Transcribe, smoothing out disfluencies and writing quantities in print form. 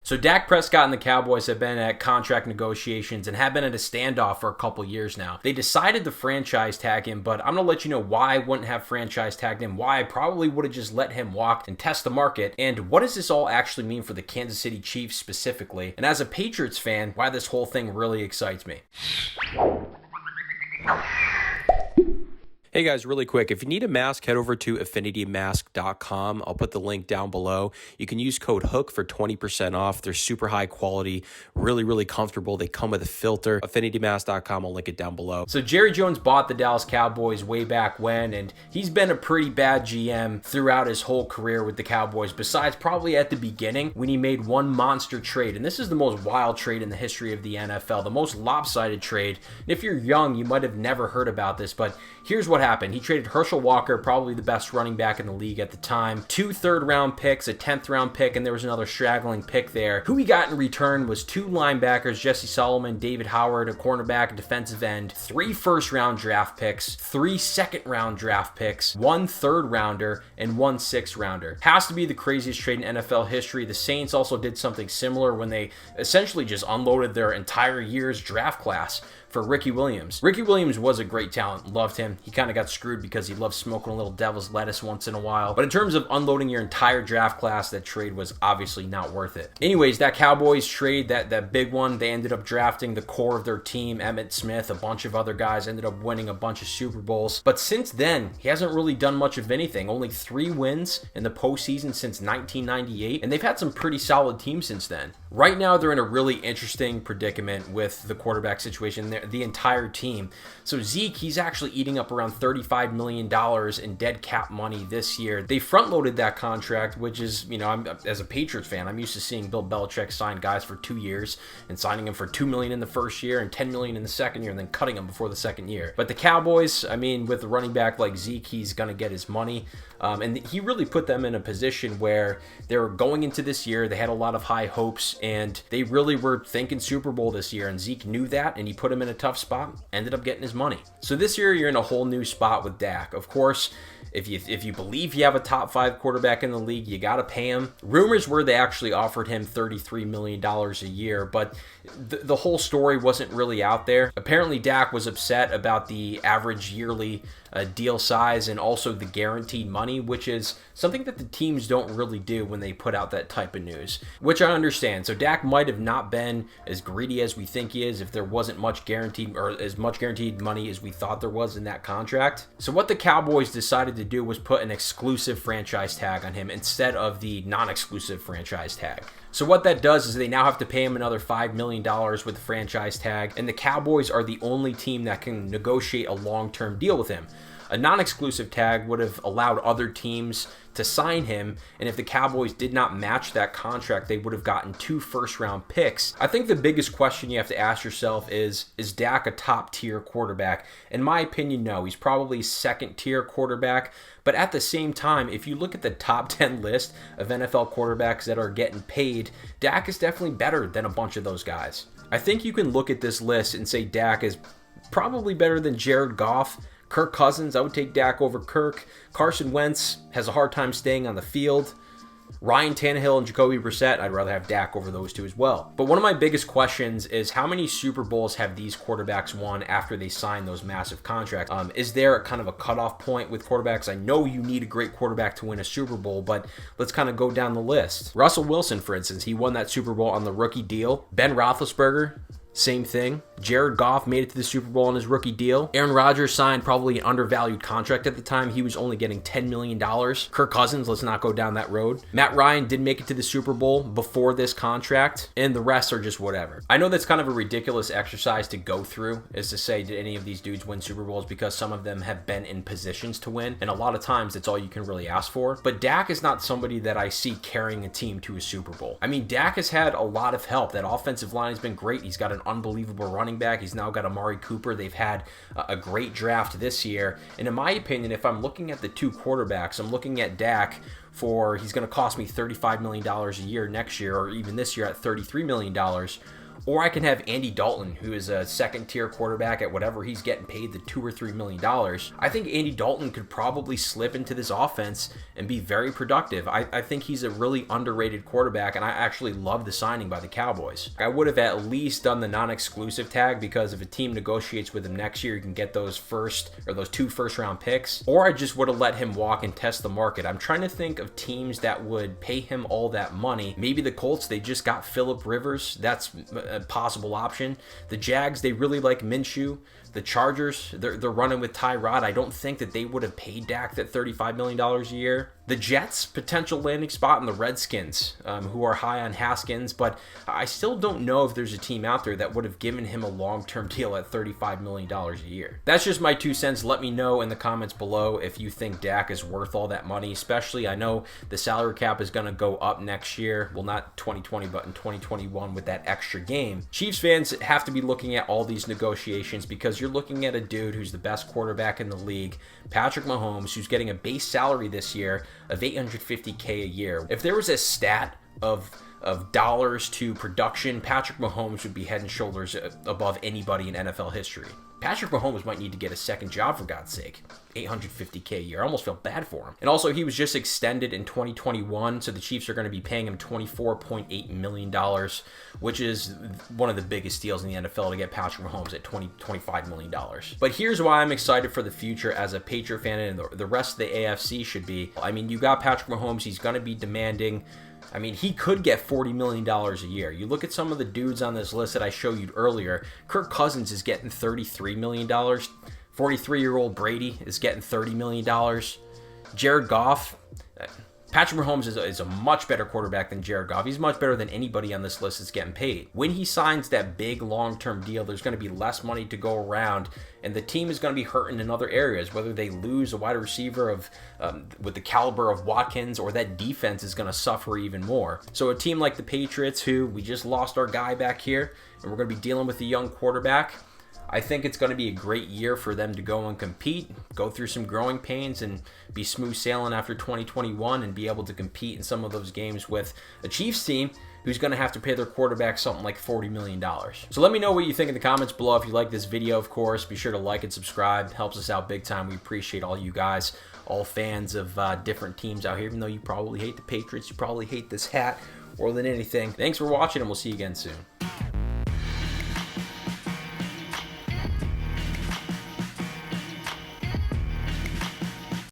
So Dak Prescott and the Cowboys have been at contract negotiations and have been at a standoff for a couple years now. They decided to franchise tag him, but I'm going to let you know why I wouldn't have franchise tagged him, why I probably would have just let him walk and test the market, and what does this all actually mean for the Kansas City Chiefs specifically, and as a Patriots fan, why this whole thing really excites me. Hey guys, really quick, if you need a mask, head over to affinitymask.com. I'll put the link down below. You can use code HOOK for 20% off. They're super high quality, really comfortable. They come with a filter. affinitymask.com, I'll link it down below. So Jerry Jones bought the Dallas Cowboys way back when, and he's been a pretty bad GM throughout his whole career with the Cowboys, besides probably at the beginning when he made one monster trade. And this is the most wild trade in the history of the NFL, the most lopsided trade. And if you're young, you might have never heard about this, but here's what happened. He traded Herschel Walker, probably the best running back in the league at the time, 2 third-round picks, a 10th-round pick, and there was another straggling pick there. Who he got in return was 2 linebackers, Jesse Solomon, David Howard, a cornerback, a defensive end, 3 first-round draft picks, 3 second-round draft picks, 1 third-rounder, and 1 sixth-rounder. Has to be the craziest trade in NFL history. The Saints also did something similar when they essentially just unloaded their entire year's draft class for Ricky Williams. Ricky Williams was a great talent. Loved him. He kind of got screwed because he loved smoking a little devil's lettuce once in a while. But in terms of unloading your entire draft class, that trade was obviously not worth it. Anyways, that Cowboys trade, that big one, they ended up drafting the core of their team, Emmitt Smith, a bunch of other guys, ended up winning a bunch of Super Bowls. But since then, he hasn't really done much of anything. Only 3 wins in the postseason since 1998, and they've had some pretty solid teams since then. Right now, they're in a really interesting predicament with the quarterback situation, the entire team. So Zeke, he's actually eating up around $35 million in dead cap money this year. They front-loaded that contract, which is, as a Patriots fan, I'm used to seeing Bill Belichick sign guys for 2 years and signing them for $2 million in the first year and $10 million in the second year and then cutting them before the second year. But the Cowboys, with a running back like Zeke, he's going to get his money. And he really put them in a position where they were going into this year. They had a lot of high hopes, and they really were thinking Super Bowl this year. And Zeke knew that, and he put him in a tough spot, ended up getting his money. So this year, you're in a whole new spot with Dak. Of course, if you believe you have a top 5 quarterback in the league, you got to pay him. Rumors were they actually offered him $33 million a year, but the whole story wasn't really out there. Apparently, Dak was upset about the average yearly deal size and also the guaranteed money, which is something that the teams don't really do when they put out that type of news, which I understand. So Dak might have not been as greedy as we think he is if there wasn't much guaranteed or as much guaranteed money as we thought there was in that contract. So what the Cowboys decided to do was put an exclusive franchise tag on him instead of the non-exclusive franchise tag. So what that does is they now have to pay him another $5 million with the franchise tag, and the Cowboys are the only team that can negotiate a long-term deal with him. A non-exclusive tag would have allowed other teams to sign him, and if the Cowboys did not match that contract, they would have gotten 2 first-round picks. I think the biggest question you have to ask yourself is Dak a top-tier quarterback? In my opinion, no. He's probably second-tier quarterback, but at the same time, if you look at the top 10 list of NFL quarterbacks that are getting paid, Dak is definitely better than a bunch of those guys. I think you can look at this list and say Dak is probably better than Jared Goff, Kirk Cousins. I would take Dak over Kirk. Carson Wentz has a hard time staying on the field. Ryan Tannehill and Jacoby Brissett, I'd rather have Dak over those two as well. But one of my biggest questions is how many Super Bowls have these quarterbacks won after they sign those massive contracts? Is there a kind of a cutoff point with quarterbacks? I know you need a great quarterback to win a Super Bowl, but let's kind of go down the list. Russell Wilson, for instance, he won that Super Bowl on the rookie deal. Ben Roethlisberger, same thing. Jared Goff made it to the Super Bowl on his rookie deal. Aaron Rodgers signed probably an undervalued contract at the time. He was only getting $10 million. Kirk Cousins, let's not go down that road. Matt Ryan did make it to the Super Bowl before this contract, and the rest are just whatever. I know that's kind of a ridiculous exercise to go through, is to say, did any of these dudes win Super Bowls, because some of them have been in positions to win, and a lot of times it's all you can really ask for. But Dak is not somebody that I see carrying a team to a Super Bowl. Dak has had a lot of help. That offensive line has been great. He's got an unbelievable running back. He's now got Amari Cooper. They've had a great draft this year. And in my opinion, if I'm looking at the 2 quarterbacks, I'm looking at Dak he's going to cost me $35 million a year next year, or even this year at $33 million. Or I can have Andy Dalton, who is a second-tier quarterback at whatever he's getting paid, the $2 or $3 million. I think Andy Dalton could probably slip into this offense and be very productive. I think he's a really underrated quarterback, and I actually love the signing by the Cowboys. I would have at least done the non-exclusive tag, because if a team negotiates with him next year, you can get those two first-round picks. Or I just would have let him walk and test the market. I'm trying to think of teams that would pay him all that money. Maybe the Colts, they just got Phillip Rivers. That's a possible option. The Jags, they really like Minshew. The Chargers, they're running with Tyrod. I don't think that they would have paid Dak that $35 million a year. The Jets, potential landing spot, and the Redskins, who are high on Haskins, but I still don't know if there's a team out there that would have given him a long-term deal at $35 million a year. That's just my 2 cents. Let me know in the comments below if you think Dak is worth all that money, especially I know the salary cap is going to go up next year. Well, not 2020, but in 2021 with that extra game. Chiefs fans have to be looking at all these negotiations, because you're looking at a dude who's the best quarterback in the league, Patrick Mahomes, who's getting a base salary this year of $850K a year. If there was a stat of dollars to production, Patrick Mahomes would be head and shoulders above anybody in NFL history. Patrick Mahomes might need to get a second job, for God's sake. $850K a year. I almost felt bad for him. And also, he was just extended in 2021, so the Chiefs are going to be paying him $24.8 million, which is one of the biggest deals in the NFL to get Patrick Mahomes at $25 million. But here's why I'm excited for the future as a Patriot fan, and the rest of the AFC should be. I mean, you got Patrick Mahomes. He's going to be demanding. I mean, he could get $40 million a year. You look at some of the dudes on this list that I showed you earlier. Kirk Cousins is getting $33 million. 43-year-old Brady is getting $30 million. Jared Goff, Patrick Mahomes is a much better quarterback than Jared Goff. He's much better than anybody on this list that's getting paid. When he signs that big long-term deal, there's going to be less money to go around, and the team is going to be hurting in other areas, whether they lose a wide receiver with the caliber of Watkins, or that defense is going to suffer even more. So a team like the Patriots, who we just lost our guy back here, and we're going to be dealing with a young quarterback, I think it's going to be a great year for them to go and compete, go through some growing pains, and be smooth sailing after 2021 and be able to compete in some of those games with a Chiefs team who's going to have to pay their quarterback something like $40 million. So let me know what you think in the comments below. If you like this video, of course, be sure to like and subscribe. It helps us out big time. We appreciate all you guys, all fans of different teams out here. Even though you probably hate the Patriots, you probably hate this hat more than anything. Thanks for watching, and we'll see you again soon.